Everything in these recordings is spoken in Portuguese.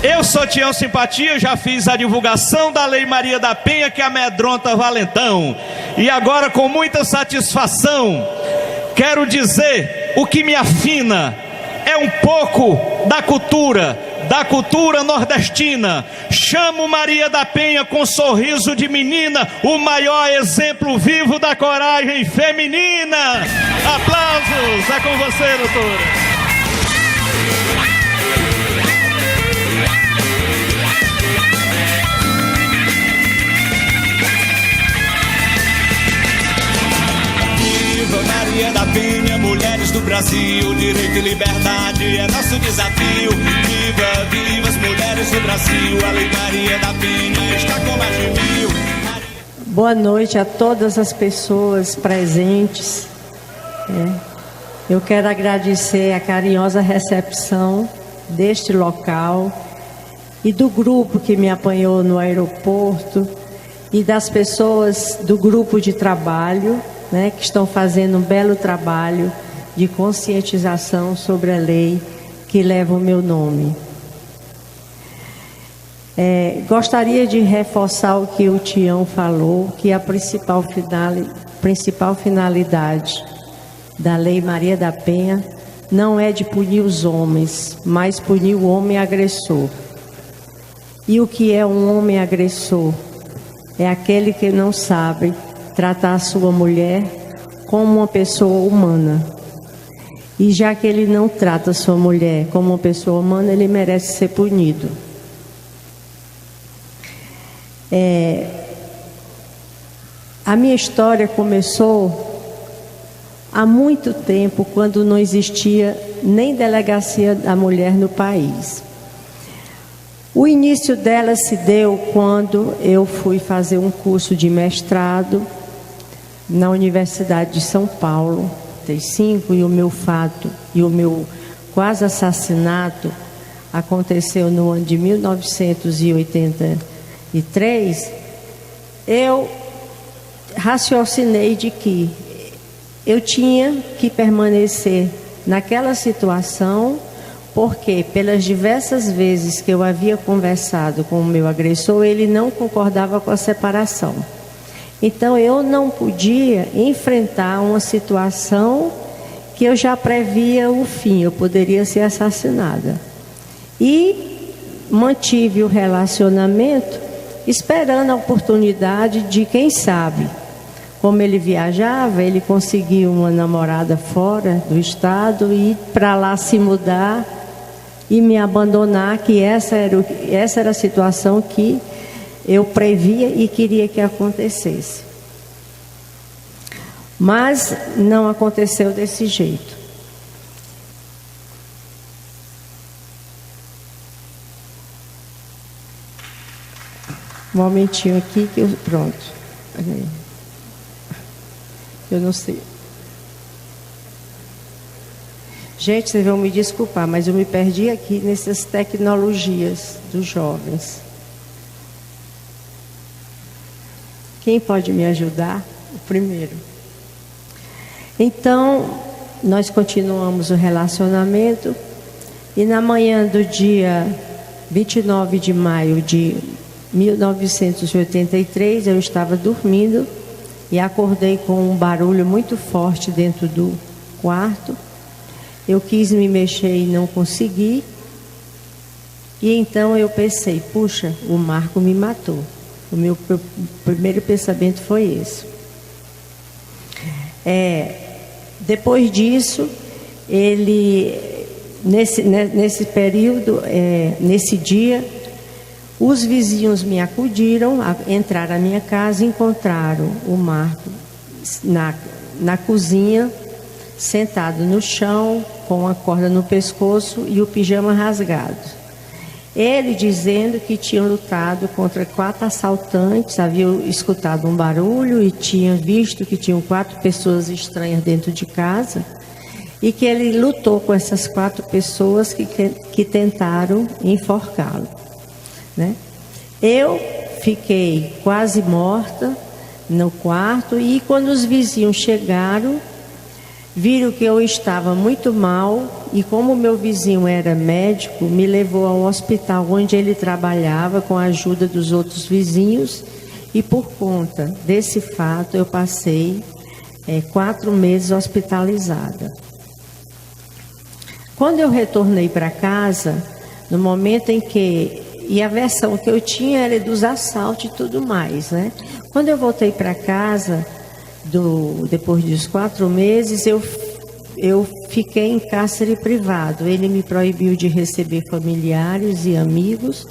Eu sou Tião Simpatia, já fiz a divulgação da Lei Maria da Penha que amedronta valentão. E agora, com muita satisfação, quero dizer o que me afina é um pouco da cultura nordestina. Chamo Maria da Penha com sorriso de menina, o maior exemplo vivo da coragem feminina. Aplausos, é com você, doutora. Maria da Penha, mulheres do Brasil, direito e liberdade é nosso desafio. Viva, viva as mulheres do Brasil, a Lei Maria da Penha está com mais de 1000. Boa noite a todas as pessoas presentes. Eu quero agradecer a carinhosa recepção deste local e do grupo que me apanhou no aeroporto e das pessoas do grupo de trabalho, que estão fazendo um belo trabalho de conscientização sobre a lei que leva o meu nome. Gostaria de reforçar o que o Tião falou, que a principal finalidade da Lei Maria da Penha não é de punir os homens, mas punir o homem agressor. E o que é um homem agressor? É aquele que não sabe tratar a sua mulher como uma pessoa humana. E já que ele não trata a sua mulher como uma pessoa humana, ele merece ser punido. A minha história começou há muito tempo, quando não existia nem delegacia da mulher no país. O início dela se deu quando eu fui fazer um curso de mestrado na Universidade de São Paulo, 35, e o meu fato e o meu quase assassinato aconteceu no ano de 1983. Eu raciocinei de que eu tinha que permanecer naquela situação, porque pelas diversas vezes que eu havia conversado com o meu agressor, ele não concordava com a separação. Então eu não podia enfrentar uma situação que eu já previa o fim, eu poderia ser assassinada. E mantive o relacionamento esperando a oportunidade de, quem sabe, como ele viajava, ele conseguiu uma namorada fora do estado e ir para lá se mudar e me abandonar, que essa era a situação que eu previa e queria que acontecesse. Mas não aconteceu desse jeito. Um momentinho aqui que eu... Pronto. Eu não sei. Gente, vocês vão me desculpar, mas eu me perdi aqui nessas tecnologias dos jovens. Quem pode me ajudar? O primeiro. Então, nós continuamos o relacionamento e na manhã do dia 29 de maio de 1983, eu estava dormindo e acordei com um barulho muito forte dentro do quarto. Eu quis me mexer e não consegui. E então eu pensei, puxa, o Marco me matou. O meu primeiro pensamento foi esse. Depois disso, ele, nesse período, nesse dia, os vizinhos me acudiram, entraram na minha casa e encontraram o Marco na cozinha, sentado no chão, com a corda no pescoço e o pijama rasgado. Ele dizendo que tinha lutado contra 4 assaltantes, havia escutado um barulho e tinha visto que tinham 4 pessoas estranhas dentro de casa e que ele lutou com essas 4 pessoas que tentaram enforcá-lo, né? Eu fiquei quase morta no quarto e quando os vizinhos chegaram, viram que eu estava muito mal e como meu vizinho era médico, me levou ao hospital onde ele trabalhava com a ajuda dos outros vizinhos e por conta desse fato eu passei 4 meses hospitalizada. Quando eu retornei para casa, no momento em que... E a versão que eu tinha era dos assaltos e tudo mais, né? Quando eu voltei para casa, depois dos 4 meses, eu fiquei em cárcere privado. Ele me proibiu de receber familiares e amigos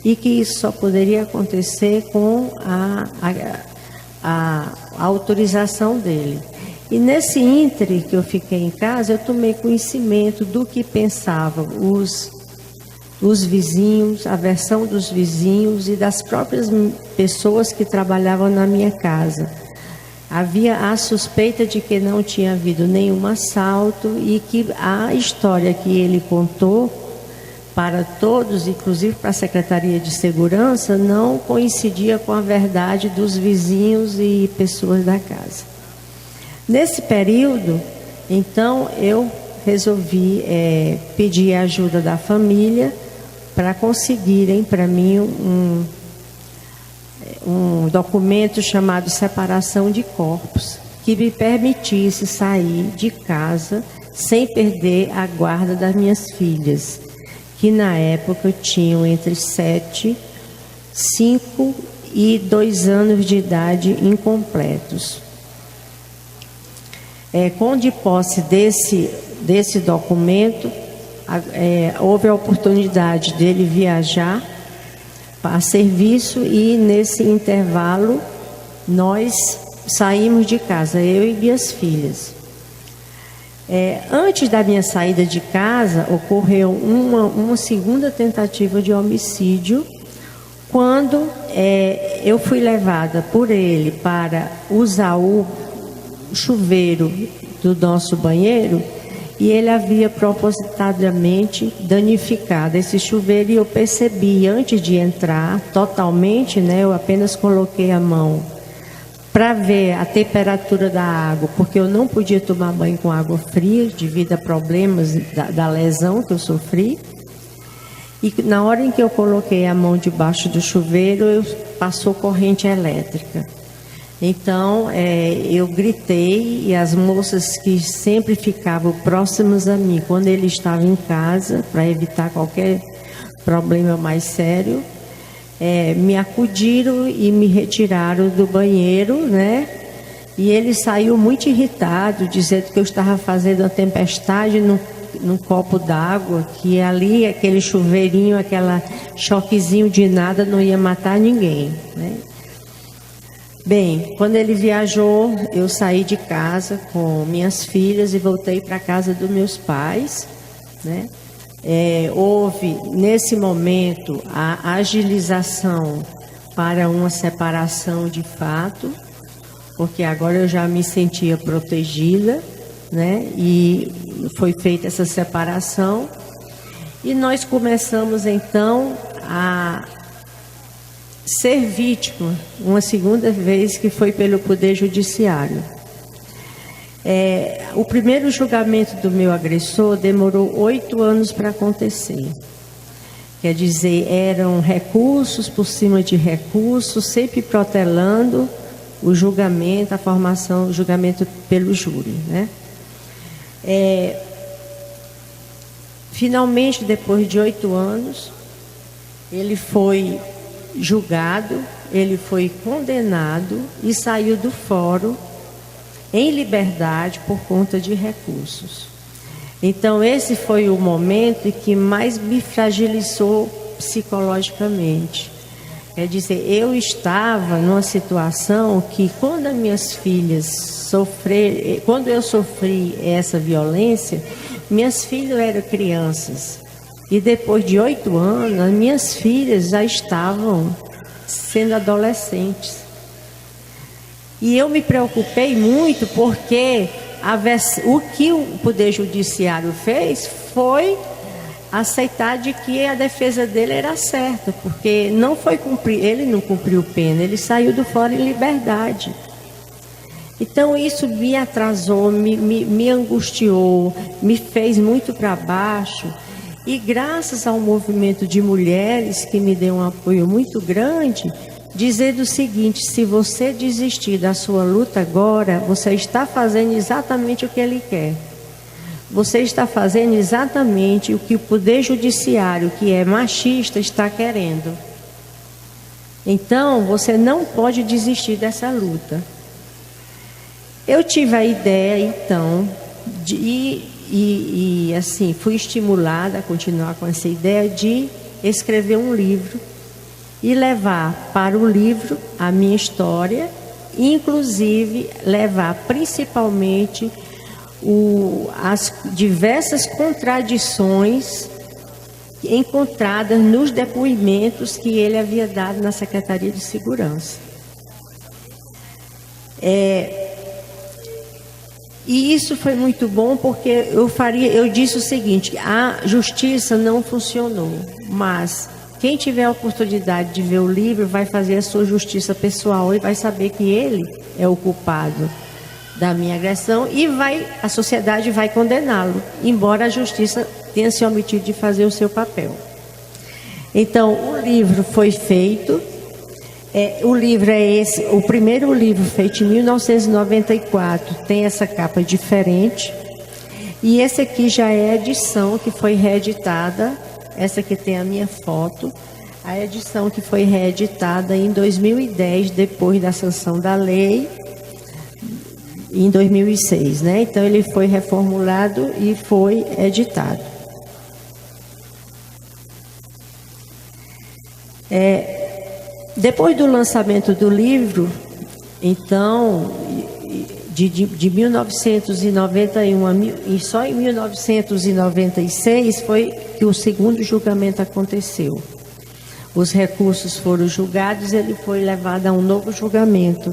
e que isso só poderia acontecer com a autorização dele. E nesse íntere que eu fiquei em casa, eu tomei conhecimento do que pensavam os vizinhos, a versão dos vizinhos e das próprias pessoas que trabalhavam na minha casa. Havia a suspeita de que não tinha havido nenhum assalto e que a história que ele contou para todos, inclusive para a Secretaria de Segurança, não coincidia com a verdade dos vizinhos e pessoas da casa. Nesse período, então, eu resolvi pedir a ajuda da família para conseguirem para mim um documento chamado separação de corpos, que me permitisse sair de casa sem perder a guarda das minhas filhas, que na época tinham entre 7, 5 e 2 anos de idade incompletos. Com de posse desse documento, houve a oportunidade dele viajar a serviço e nesse intervalo nós saímos de casa, eu e minhas filhas. Antes da minha saída de casa, ocorreu uma segunda tentativa de homicídio, quando eu fui levada por ele para usar o chuveiro do nosso banheiro e ele havia propositadamente danificado esse chuveiro e eu percebi antes de entrar totalmente, né, eu apenas coloquei a mão para ver a temperatura da água, porque eu não podia tomar banho com água fria devido a problemas da lesão que eu sofri. E na hora em que eu coloquei a mão debaixo do chuveiro, passou corrente elétrica. Então, eu gritei e as moças que sempre ficavam próximas a mim, quando ele estava em casa, para evitar qualquer problema mais sério, me acudiram e me retiraram do banheiro, né? E ele saiu muito irritado, dizendo que eu estava fazendo uma tempestade num copo d'água, que ali aquele chuveirinho, aquele choquezinho de nada não ia matar ninguém, né? Bem, quando ele viajou, eu saí de casa com minhas filhas e voltei para a casa dos meus pais, né? Houve, nesse momento, a agilização para uma separação de fato, porque agora eu já me sentia protegida, né? E foi feita essa separação e nós começamos então a ser vítima uma segunda vez, que foi pelo Poder Judiciário. O primeiro julgamento do meu agressor demorou 8 anos para acontecer. Quer dizer, eram recursos por cima de recursos, sempre protelando o julgamento, a formação, o julgamento pelo júri, né? Finalmente, depois de 8 anos, ele foi julgado, ele foi condenado e saiu do fórum em liberdade por conta de recursos. Então, esse foi o momento que mais me fragilizou psicologicamente. Quer dizer, eu estava numa situação que, quando as minhas filhas quando eu sofri essa violência, minhas filhas eram crianças. E depois de 8 anos, as minhas filhas já estavam sendo adolescentes. E eu me preocupei muito porque o que o Poder Judiciário fez foi aceitar de que a defesa dele era certa, porque ele não cumpriu pena, ele saiu do fórum em liberdade. Então isso me atrasou, me angustiou, me fez muito para baixo. E graças ao movimento de mulheres, que me deu um apoio muito grande, dizendo o seguinte: se você desistir da sua luta agora, você está fazendo exatamente o que ele quer. Você está fazendo exatamente o que o Poder Judiciário, que é machista, está querendo. Então, você não pode desistir dessa luta. Eu tive a ideia, então, assim, fui estimulada a continuar com essa ideia de escrever um livro e levar para o livro a minha história, inclusive levar principalmente as diversas contradições encontradas nos depoimentos que ele havia dado na Secretaria de Segurança. E isso foi muito bom, porque eu disse o seguinte: a justiça não funcionou, mas quem tiver a oportunidade de ver o livro vai fazer a sua justiça pessoal e vai saber que ele é o culpado da minha agressão, e a sociedade vai condená-lo, embora a justiça tenha se omitido de fazer o seu papel. Então, o livro foi feito. O livro é esse, o primeiro livro feito em 1994, tem essa capa diferente. E esse aqui já é a edição que foi reeditada. Essa aqui tem a minha foto. A edição que foi reeditada em 2010, depois da sanção da lei, em 2006, né? Então ele foi reformulado e foi editado. Depois do lançamento do livro, então, de 1991 e só em 1996 foi que o segundo julgamento aconteceu. Os recursos foram julgados, ele foi levado a um novo julgamento.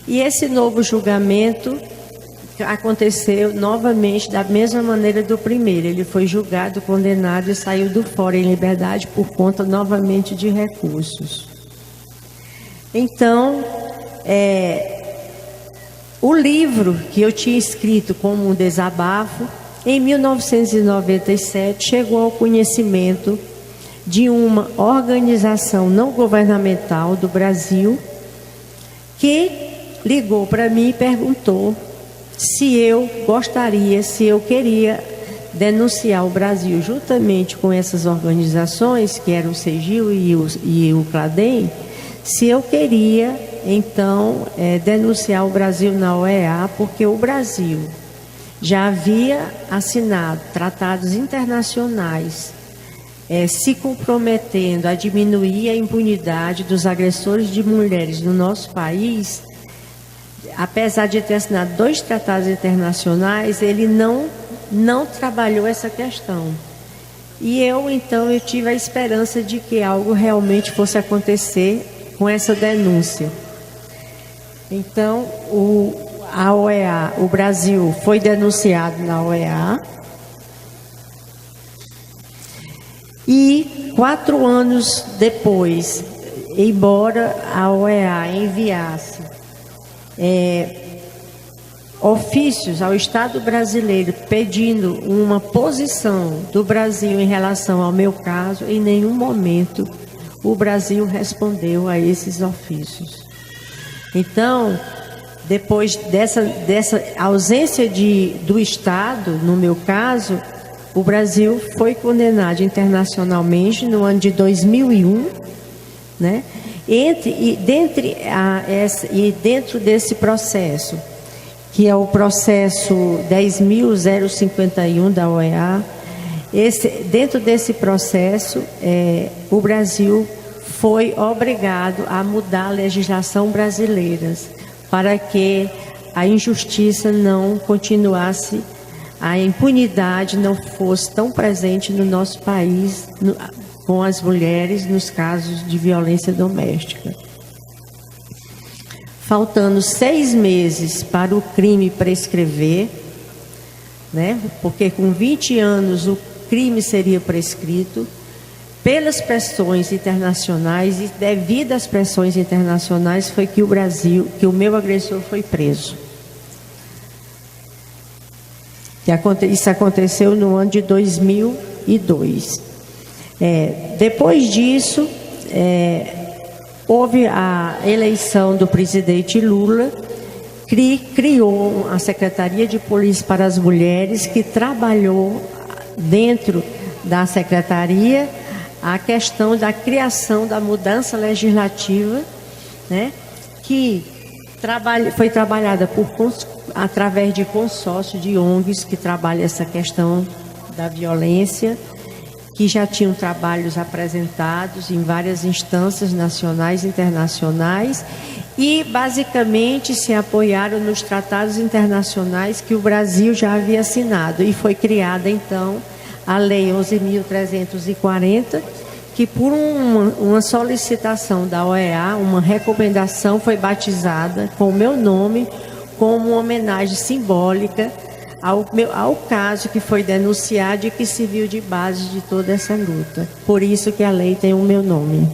E esse novo julgamento aconteceu novamente da mesma maneira do primeiro. Ele foi julgado, condenado e saiu do fórum em liberdade por conta novamente de recursos. Então, o livro que eu tinha escrito como um desabafo, em 1997 chegou ao conhecimento de uma organização não governamental do Brasil, que ligou para mim e perguntou se eu queria denunciar o Brasil juntamente com essas organizações, que eram o CEGIL e o CLADEM, se eu queria, então, denunciar o Brasil na OEA, porque o Brasil já havia assinado tratados internacionais se comprometendo a diminuir a impunidade dos agressores de mulheres no nosso país. Apesar de ter assinado 2 tratados internacionais, ele não trabalhou essa questão. E eu tive a esperança de que algo realmente fosse acontecer com essa denúncia. Então, a OEA, o Brasil foi denunciado na OEA. E 4 anos depois, embora a OEA enviasse ofícios ao Estado brasileiro pedindo uma posição do Brasil em relação ao meu caso, em nenhum momento o Brasil respondeu a esses ofícios. Então, depois dessa ausência do Estado, no meu caso, o Brasil foi condenado internacionalmente no ano de 2001, né? Dentro desse processo, que é o processo 10.051 da OEA, dentro desse processo, o Brasil foi obrigado a mudar a legislação brasileira para que a injustiça não continuasse, a impunidade não fosse tão presente no nosso país com as mulheres nos casos de violência doméstica. Faltando 6 meses para o crime prescrever, né? Porque com 20 anos o crime seria prescrito, pelas pressões internacionais, e devido às pressões internacionais, foi que o meu agressor foi preso. Isso aconteceu no ano de 2002. Depois disso, houve a eleição do presidente Lula, criou a Secretaria de Polícia para as Mulheres, que trabalhou dentro da secretaria a questão da criação da mudança legislativa, né, que foi trabalhada através de consórcio de ONGs que trabalham essa questão da violência, que já tinham trabalhos apresentados em várias instâncias nacionais e internacionais, e basicamente se apoiaram nos tratados internacionais que o Brasil já havia assinado, e foi criada então a Lei 11.340, que por uma solicitação da OEA, uma recomendação, foi batizada com o meu nome, como uma homenagem simbólica ao caso que foi denunciado e que serviu de base de toda essa luta. Por isso que a lei tem o meu nome.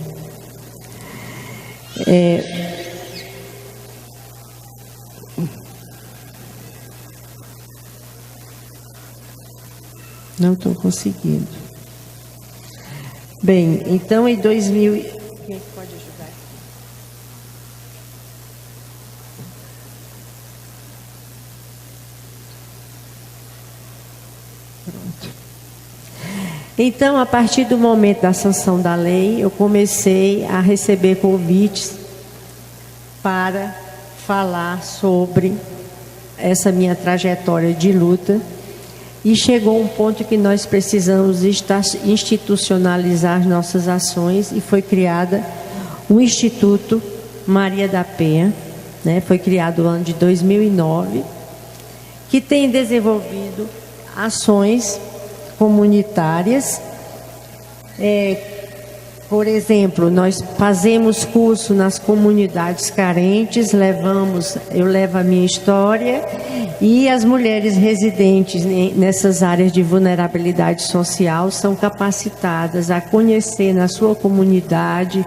Não estou conseguindo. Bem, então em 2000... Quem pode ajudar? Pronto. Então, a partir do momento da sanção da lei, eu comecei a receber convites para falar sobre essa minha trajetória de luta. E chegou um ponto que nós precisamos institucionalizar nossas ações, e foi criada o Instituto Maria da Penha, né? Foi criado no ano de 2009, que tem desenvolvido ações comunitárias. Por exemplo, nós fazemos curso nas comunidades carentes, eu levo a minha história, e as mulheres residentes nessas áreas de vulnerabilidade social são capacitadas a conhecer na sua comunidade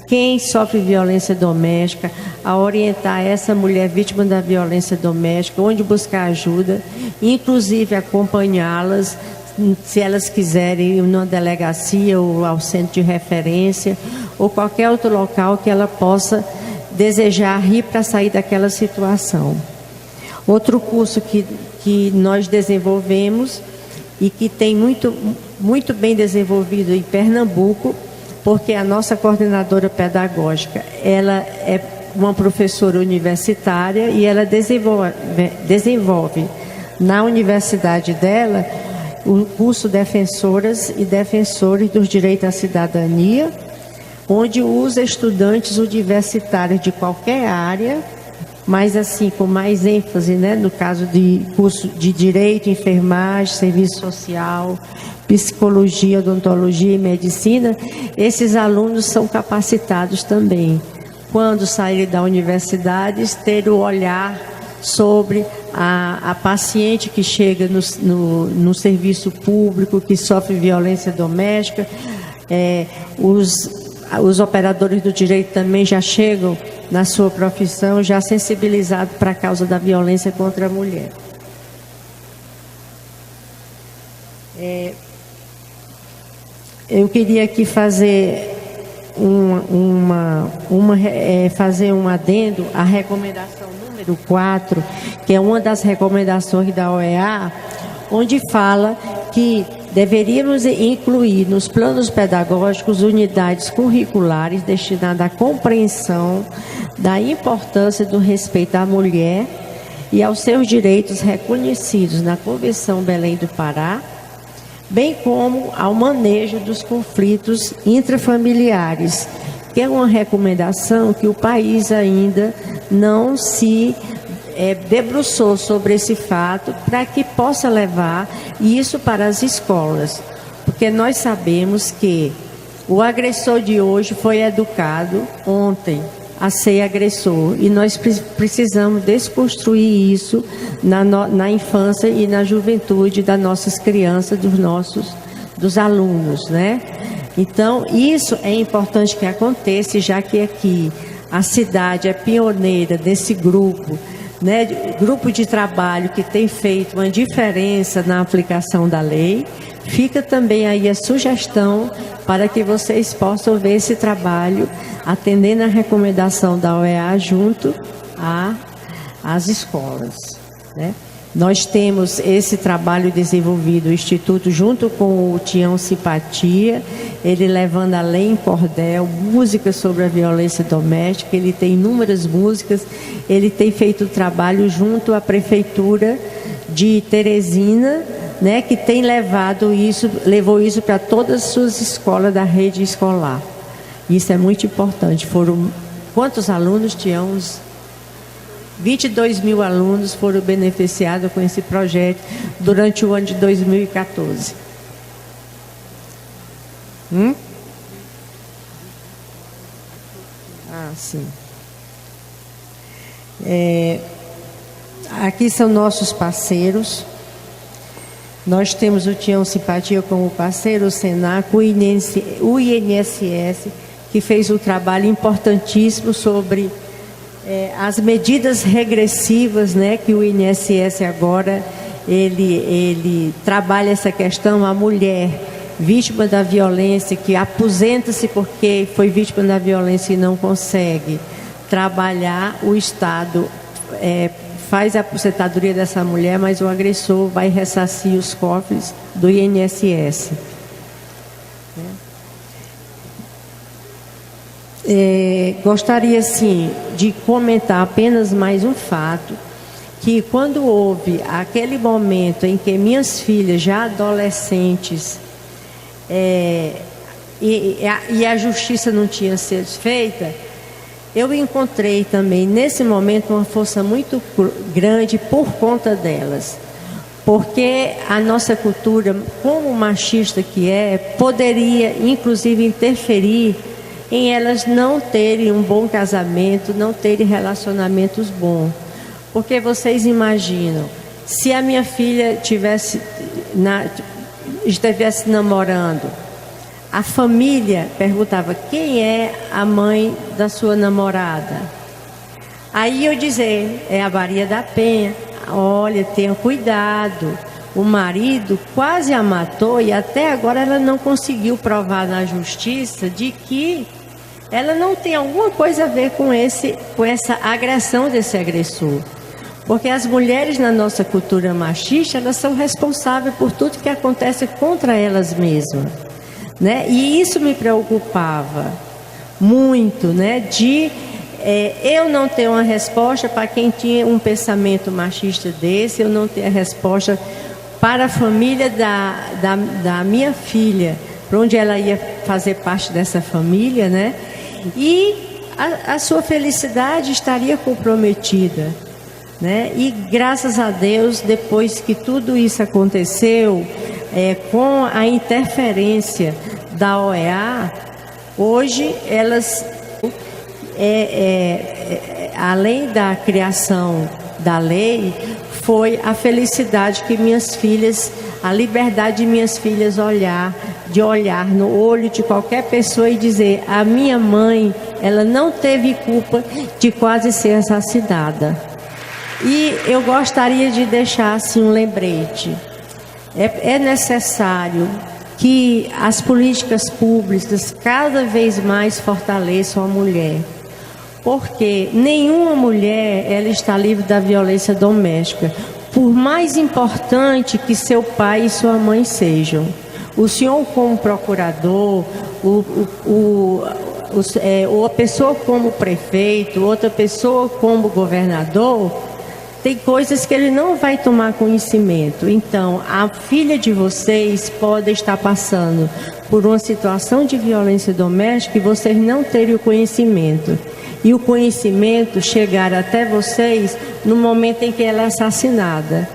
quem sofre violência doméstica, a orientar essa mulher vítima da violência doméstica, onde buscar ajuda, inclusive acompanhá-las, se elas quiserem ir numa delegacia ou ao centro de referência ou qualquer outro local que ela possa desejar ir para sair daquela situação. Outro curso que nós desenvolvemos e que tem muito bem desenvolvido em Pernambuco, porque a nossa coordenadora pedagógica, ela é uma professora universitária e ela desenvolve na universidade dela o curso Defensoras e Defensores dos Direitos à Cidadania, onde os estudantes universitários de qualquer área, mas assim com mais ênfase, né, no caso de curso de Direito, Enfermagem, Serviço Social, Psicologia, Odontologia e Medicina, esses alunos são capacitados também, quando saírem da universidade, ter o olhar sobre a paciente que chega no serviço público, que sofre violência doméstica. Os operadores do direito também já chegam na sua profissão, já sensibilizados para a causa da violência contra a mulher. Eu queria aqui fazer fazer um adendo à recomendação número 4, que é uma das recomendações da OEA, onde fala que deveríamos incluir nos planos pedagógicos unidades curriculares destinadas à compreensão da importância do respeito à mulher e aos seus direitos reconhecidos na Convenção Belém do Pará, bem como ao manejo dos conflitos intrafamiliares, que é uma recomendação que o país ainda não se debruçou sobre esse fato, para que possa levar isso para as escolas, porque nós sabemos que o agressor de hoje foi educado ontem a ser agressor, e nós precisamos desconstruir isso na infância e na juventude das nossas crianças, dos alunos, né? Então, isso é importante que aconteça, já que aqui a cidade é pioneira desse grupo, né, grupo de trabalho que tem feito uma diferença na aplicação da lei. Fica também aí a sugestão para que vocês possam ver esse trabalho, atendendo a recomendação da OEA junto às escolas, né? Nós temos esse trabalho desenvolvido, o Instituto, junto com o Tião Simpatia, ele levando a lei em cordel, músicas sobre a violência doméstica, ele tem inúmeras músicas, ele tem feito trabalho junto à Prefeitura de Teresina, né, que tem levou isso para todas as suas escolas da rede escolar. Isso é muito importante. Foram quantos alunos, Tião? 22 mil alunos foram beneficiados com esse projeto durante o ano de 2014. Sim. Aqui são nossos parceiros. Nós temos o Tião Simpatia como parceiro, o Senac, o INSS, que fez um trabalho importantíssimo sobre as medidas regressivas, né, que o INSS agora ele trabalha essa questão. A mulher vítima da violência, que aposenta-se porque foi vítima da violência e não consegue trabalhar, o Estado faz a aposentadoria dessa mulher, mas o agressor vai ressarcir os cofres do INSS. Gostaria, sim, de comentar apenas mais um fato, que quando houve aquele momento em que minhas filhas, já adolescentes, e a justiça não tinha sido feita, eu encontrei também, nesse momento, uma força muito grande por conta delas. Porque a nossa cultura, como machista que poderia, inclusive, interferir em elas não terem um bom casamento, não terem relacionamentos bons. Porque vocês imaginam, se a minha filha estivesse namorando, a família perguntava: quem é a mãe da sua namorada? Aí eu dizer: é a Maria da Penha. Olha, tenha cuidado, o marido quase a matou e até agora ela não conseguiu provar na justiça de que ela não tem alguma coisa a ver com essa agressão desse agressor. Porque as mulheres na nossa cultura machista, elas são responsáveis por tudo que acontece contra elas mesmas, né? E isso me preocupava muito, né? Eu não tenho uma resposta para quem tinha um pensamento machista desse, eu não tenho a resposta para a família da minha filha, para onde ela ia fazer parte dessa família, né? E a sua felicidade estaria comprometida, né? E graças a Deus, depois que tudo isso aconteceu, com a interferência da OEA, hoje elas, além da criação da lei, foi a felicidade que minhas filhas, a liberdade de minhas filhas de olhar no olho de qualquer pessoa e dizer: a minha mãe, ela não teve culpa de quase ser assassinada. E eu gostaria de deixar assim um lembrete. É necessário que as políticas públicas cada vez mais fortaleçam a mulher, porque nenhuma mulher ela está livre da violência doméstica, por mais importante que seu pai e sua mãe sejam. O senhor como procurador, uma pessoa como prefeito, outra pessoa como governador, tem coisas que ele não vai tomar conhecimento. Então, a filha de vocês pode estar passando por uma situação de violência doméstica e vocês não terem o conhecimento. E o conhecimento chegar até vocês no momento em que ela é assassinada.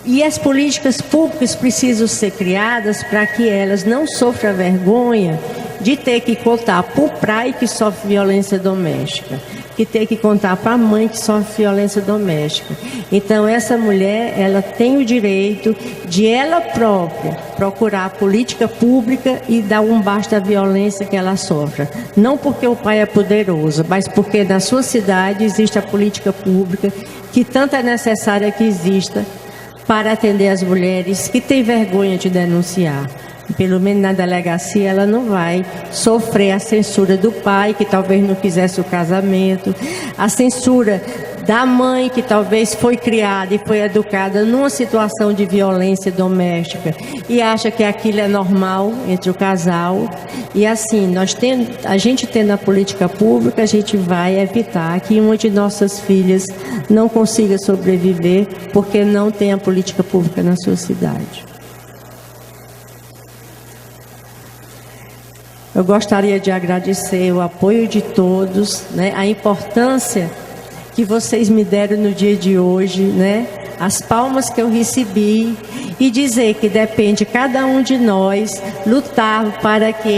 E as políticas públicas precisam ser criadas para que elas não sofram a vergonha de ter que contar para o pai que sofre violência doméstica. que ter que contar para a mãe que sofre violência doméstica. Então, essa mulher, ela tem o direito de ela própria procurar a política pública e dar um basta à violência que ela sofre. Não porque o pai é poderoso, mas porque na sua cidade existe a política pública que tanto é necessária que exista para atender as mulheres que têm vergonha de denunciar. Pelo menos na delegacia ela não vai sofrer a censura do pai, que talvez não quisesse o casamento, a censura da mãe, que talvez foi criada e foi educada numa situação de violência doméstica e acha que aquilo é normal entre o casal. E assim, a gente tendo a política pública, a gente vai evitar que uma de nossas filhas não consiga sobreviver porque não tem a política pública na sua cidade. Eu gostaria de agradecer o apoio de todos, né, a importância que vocês me deram no dia de hoje, né, as palmas que eu recebi, e dizer que depende de cada um de nós lutar para que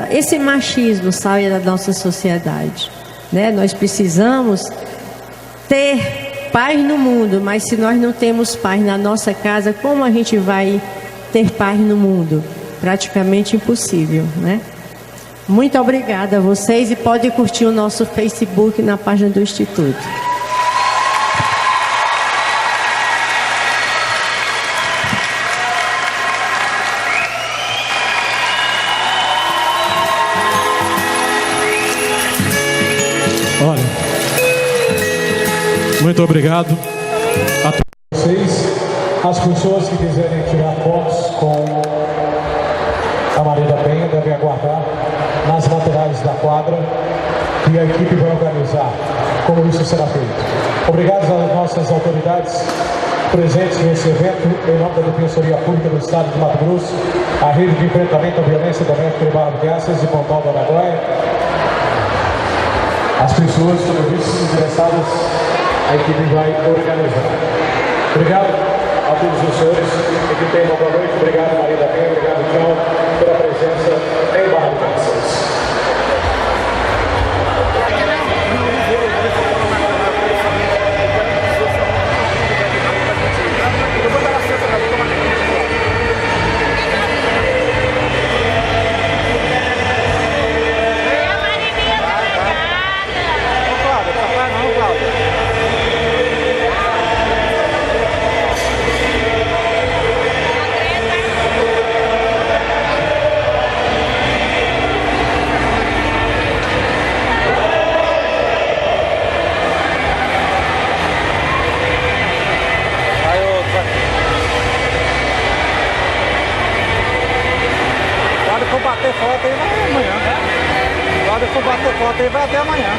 esse machismo saia da nossa sociedade, né? Nós precisamos ter paz no mundo, mas se nós não temos paz na nossa casa, como a gente vai ter paz no mundo? Praticamente impossível, né? Muito obrigada a vocês e pode curtir o nosso Facebook na página do Instituto. Olha, muito obrigado a todos vocês. As pessoas que quiserem tirar fotos com a Maria da Penha devem aguardar nas laterais da quadra e a equipe vai organizar como isso será feito. Obrigado às nossas autoridades presentes nesse evento, em nome da Defensoria Pública do Estado de Mato Grosso, a Rede de Enfrentamento à Violência Doméstica em Barra do Garças e Pontal do Araguaia. As pessoas, como eu disse, interessadas, a equipe vai organizar. Obrigado a todos os senhores e que tenham uma boa noite. Obrigado, Maria da Penha, obrigado, João, pela presença em Barra do Garças. Bater foto aí vai amanhã. Quando for bater foto aí vai até amanhã.